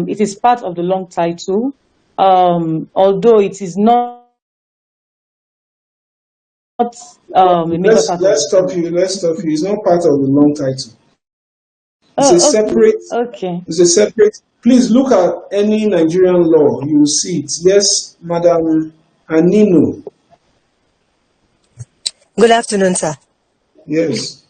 L: it is part of the long title, although it is not a major part of
A: Let's
L: the
A: stop
L: title.
A: you. Let's stop you. It's not part of the long title. It's a
L: Oh,
A: separate.
L: okay.
A: It's a separate. Please look at any Nigerian law. You will see it. Yes, Madam Anino.
J: Good afternoon, sir.
A: Yes.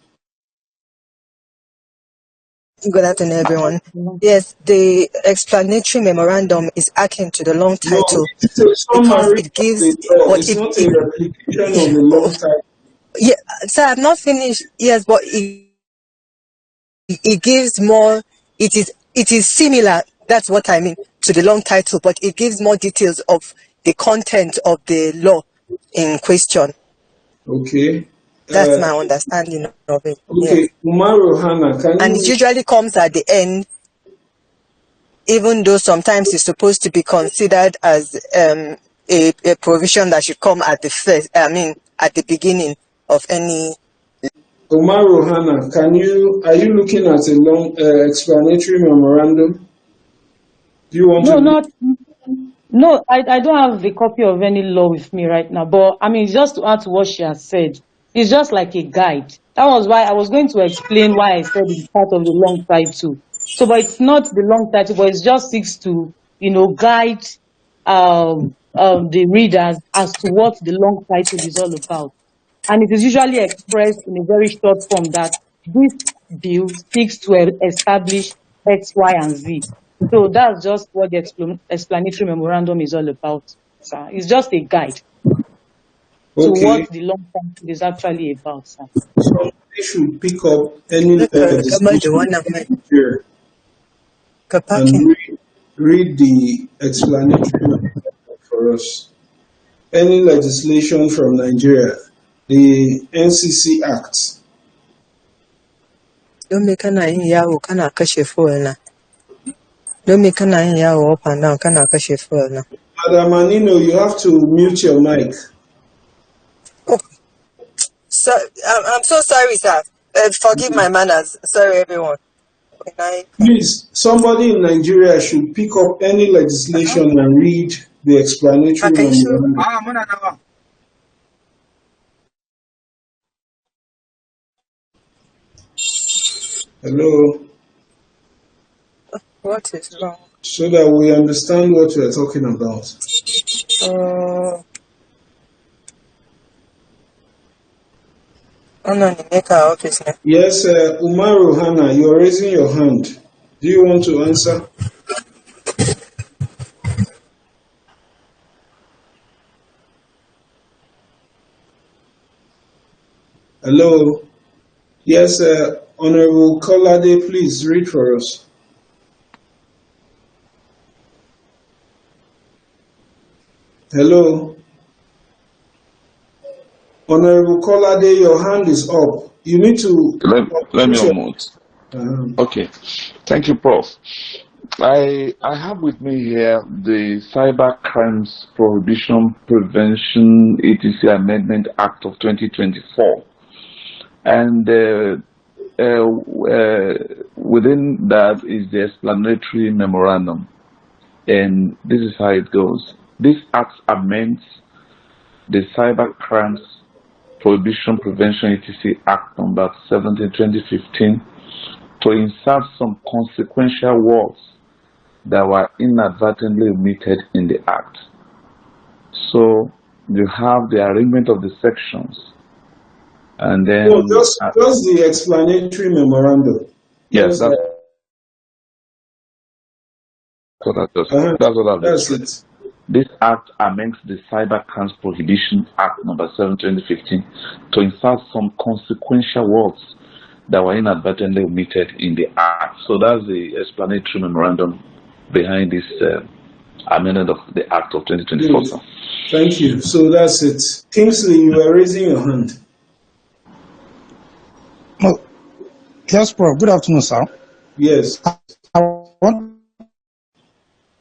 J: Good afternoon, everyone. Yes, the explanatory memorandum is akin to the long
A: No,
J: title
A: it's a
J: because
A: summary
J: it
A: of
J: gives,
A: the law.
J: but
A: It's not a replication of the
J: oh,
A: long title.
J: yeah, sir, I'm not finished. Yes, but it gives more. It is similar. That's what I mean to the long title, but it gives more details of the content of the law in question.
A: Okay.
J: That's my understanding of it.
A: Okay,
J: Yes,
A: Umaru Hannah, can
J: and
A: you
J: it
A: read?
J: usually comes at the end, even though sometimes it's supposed to be considered as a provision that should come at the first. I mean, at the beginning of any.
A: Umaru Hannah, are you looking at a long explanatory memorandum? Do you want to
L: No,
A: read?
L: no, I don't have a copy of any law with me right now. But I mean, just to add to what she has said, it's just like a guide. That was why I was going to explain why I said it's part of the long title. So, but it's not the long title, but it just seeks to, guide the readers as to what the long title is all about. And it is usually expressed in a very short form that this bill seeks to establish X, Y, and Z. So that's just what the explanatory memorandum is all about, sir. It's just a guide to
A: Okay,
L: what the long title is actually about, sir.
A: somebody should pick up any legislation here and read the explanatory memorandum for us. Any legislation from Nigeria, the NCC Act.
J: Don me kana yin yawo kana kashe fuel na? Don me kana yin yawo up and down kana kashe fuel na?
A: Madam Anino, you have to mute your mic.
J: Oh, so, I'm so sorry, sir. Forgive my manners. Sorry, everyone.
A: Please, somebody in Nigeria should pick up any legislation and read the explanatory
J: Can you show?
A: memorandum. Hello,
J: What is wrong?
A: so that we understand what we are talking about.
J: Make our office now.
A: Yes, Umaru Hannah, you are raising your hand. Do you want to answer? Hello. Yes, Honorable Kolade, please read for us. Hello. Honorable Kolade, your hand is up. You need to...
E: Let me unmute. Okay. Thank you, Prof. I have with me here the Cyber Crimes Prohibition Prevention etc. Amendment Act of 2024. And within that is the explanatory memorandum. And this is how it goes. This act amends the Cyber Crimes Prohibition Prevention etc. Act number 17, 2015 to insert some consequential words that were inadvertently omitted in the act. So you have the arrangement of the sections, and then
A: just the explanatory memorandum.
E: Yes, that's what I just. That's what I've
A: That's
E: just read.
A: it.
E: This act amends the Cyber Crimes Prohibition Act number 7, 2015 to insert some consequential words that were inadvertently omitted in the act. So that's the explanatory memorandum behind this amendment of the Act of 2024.
A: Good. Thank you. So that's it. Kingsley, you were raising your hand.
M: Oh, yes, Prof. Good afternoon, sir.
A: Yes.
M: I wanted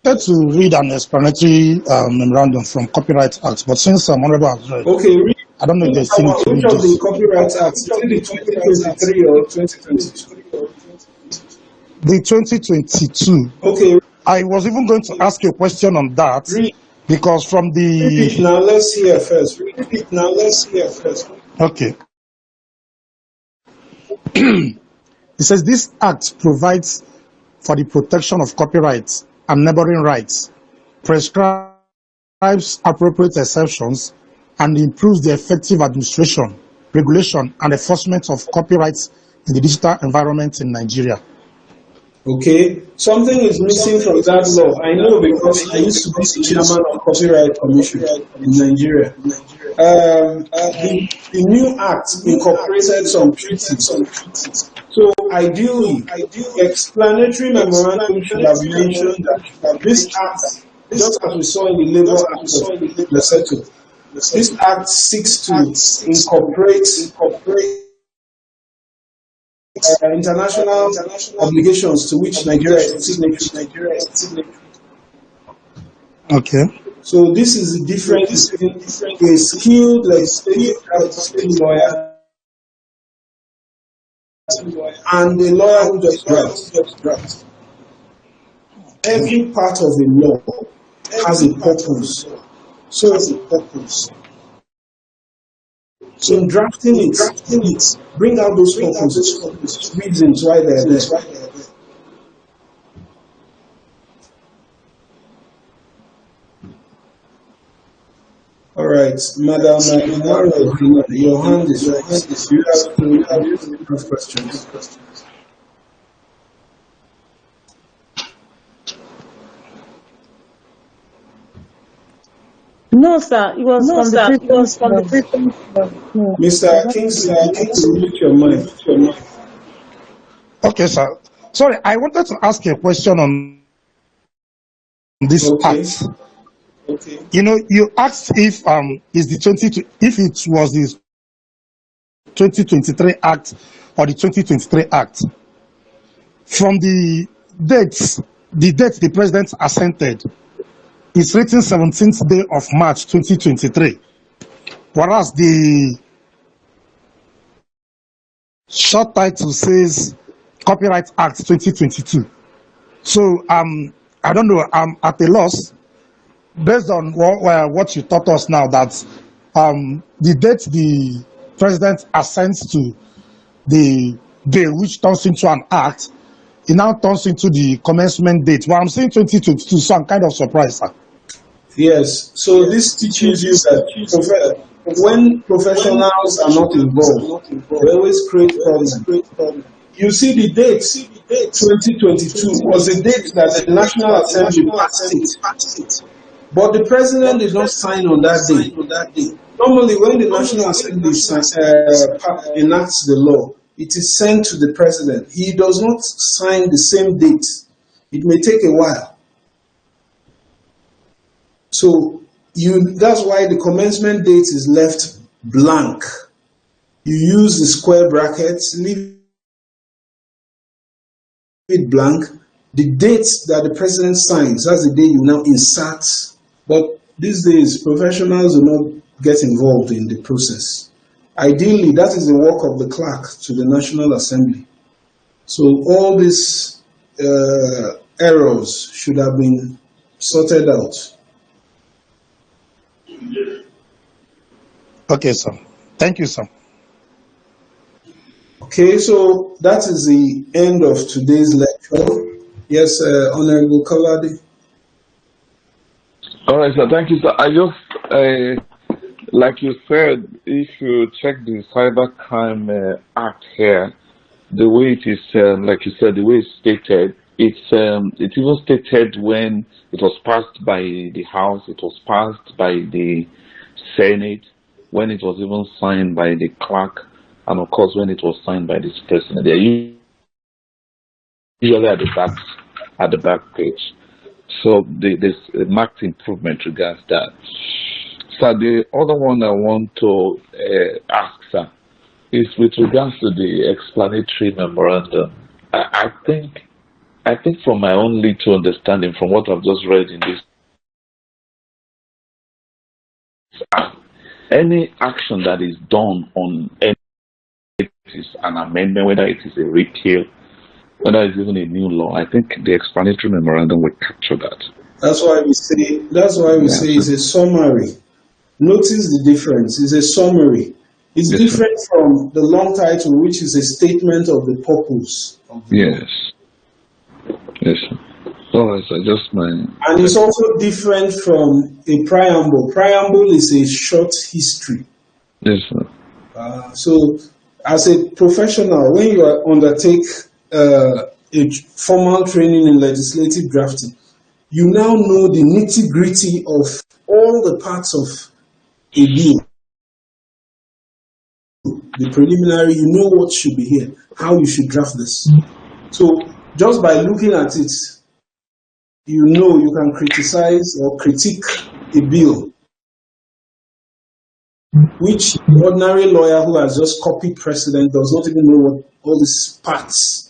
M: to read an explanatory memorandum from Copyright Act, but since Honorable has read,
A: Okay,
M: I don't know if there's any to
A: which
M: read
A: of the
M: this.
A: Copyright Act? Is it the 2023 or 2022?
M: The 2022.
A: Okay.
M: I was even going to ask you a question on that because from the.
A: Now let's hear first. Now let's hear first.
M: Okay. It says this act provides for the protection of copyright and neighboring rights, prescribes appropriate exceptions, and improves the effective administration, regulation, and enforcement of copyrights in the digital environment in Nigeria.
A: Okay, something is missing from that law. I know because I used to be the chairman of Copyright Commission in Nigeria. The new act incorporated some treaties. So ideally, the explanatory memorandum should have mentioned that this act, just as we saw in the Labour Act of Lesotho, this act seeks to incorporate international obligations to which Nigeria is signatory.
M: Okay.
A: So this is the difference between a skilled legislative lawyer and a lawyer who just drafts. Every part of the law has a purpose. So in drafting it, bring out those purposes, reasons why they're there. All right, Madam your hand is raised. You have questions.
L: No, sir. It was from the previous.
A: Mr. Kingsley, mute your mic.
M: Okay, sir. Sorry, I wanted to ask you a question on this act.
A: Okay.
M: You know, you asked if is the if it was the 2023 Act or the 2023 Act. From the date the President assented is written 17th day of March 2023, whereas the short title says Copyright Act 2022. So I don't know, I'm at a loss based on what you taught us now that the date the President assents to the bill, which turns into an act, it now turns into the commencement date. Well, I'm saying 2022, so I'm kind of surprised, sir.
A: Yes, so this teaches you that when professionals are not involved, they always create problems. You see, the date 2022 was the date that the National Assembly passed it, but the President did not sign on that day. Normally, when the National Assembly enacts the law, it is sent to the President. He does not sign the same date. It may take a while. So that's why the commencement date is left blank. You use the square brackets, leave it blank. The date that the President signs, that's the day you now insert. But these days, professionals do not get involved in the process. Ideally, that is the work of the clerk to the National Assembly. So all these errors should have been sorted out.
M: Okay, sir. Thank you, sir.
A: Okay, so that is the end of today's lecture. Yes, Honorable Kawadi.
E: All right, sir. Thank you, sir. I just, like you said, if you check the Cybercrime Act here, the way it is, like you said, the way it's stated, it even stated when it was passed by the House, it was passed by the Senate, when it was even signed by the clerk, and of course when it was signed by this president. They're usually at the back page. So there's a marked improvement regards that. So the other one I want to ask, sir, is with regards to the explanatory memorandum. I think from my own little understanding, from what I've just read in this, any action that is done on any, it is an amendment, whether it is a repeal, whether it's even a new law, I think the explanatory memorandum will capture that.
A: That's why we say it's a summary. Notice the difference. It's a summary. It's
E: Yes,
A: different from the long title, which is a statement of the purpose of the law.
E: Yes, sir. All right, sir. Just my.
A: And it's also different from a preamble. Preamble is a short history.
E: Yes, sir.
A: So, as a professional, when you undertake a formal training in legislative drafting, you now know the nitty-gritty of all the parts of a bill. The preliminary, you know what should be here, how you should draft this. So, just by looking at it, you know you can criticize or critique a bill, which the ordinary lawyer who has just copied precedent does not even know what all these parts